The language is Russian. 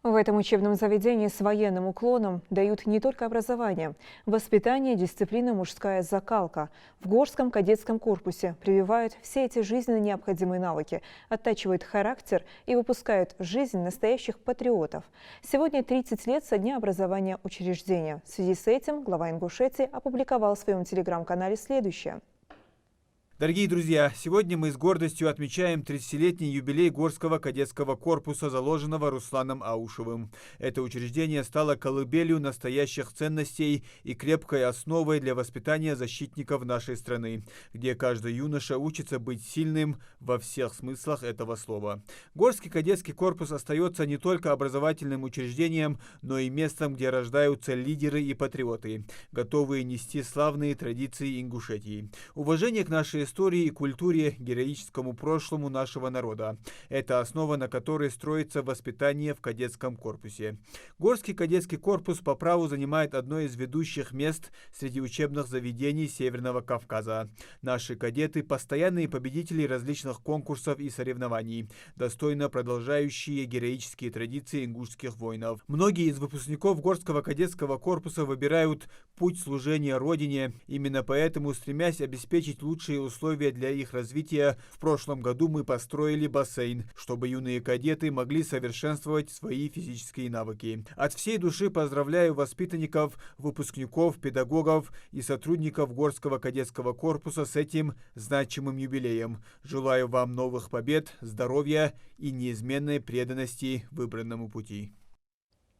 В этом учебном заведении с военным уклоном дают не только образование, воспитание, дисциплина, мужская закалка. В Горском кадетском корпусе прививают все эти жизненно необходимые навыки, оттачивают характер и выпускают в жизнь настоящих патриотов. Сегодня 30 лет со дня образования учреждения. В связи с этим глава Ингушетии опубликовал в своем телеграм-канале следующее. Дорогие друзья, сегодня мы с гордостью отмечаем 30-летний юбилей Горского кадетского корпуса, заложенного Русланом Аушевым. Это учреждение стало колыбелью настоящих ценностей и крепкой основой для воспитания защитников нашей страны, где каждый юноша учится быть сильным во всех смыслах этого слова. Горский кадетский корпус остается не только образовательным учреждением, но и местом, где рождаются лидеры и патриоты, готовые нести славные традиции Ингушетии. Уважение к нашей истории и культуре, героическому прошлому нашего народа. Это основа, на которой строится воспитание в кадетском корпусе. Горский кадетский корпус по праву занимает одно из ведущих мест среди учебных заведений Северного Кавказа. Наши кадеты – постоянные победители различных конкурсов и соревнований, достойно продолжающие героические традиции ингушских воинов. Многие из выпускников Горского кадетского корпуса выбирают путь служения Родине. Именно поэтому, стремясь обеспечить лучшие условия для их развития, в прошлом году мы построили бассейн, чтобы юные кадеты могли совершенствовать свои физические навыки. От всей души поздравляю воспитанников, выпускников, педагогов и сотрудников Горского кадетского корпуса с этим значимым юбилеем. Желаю вам новых побед, здоровья и неизменной преданности выбранному пути.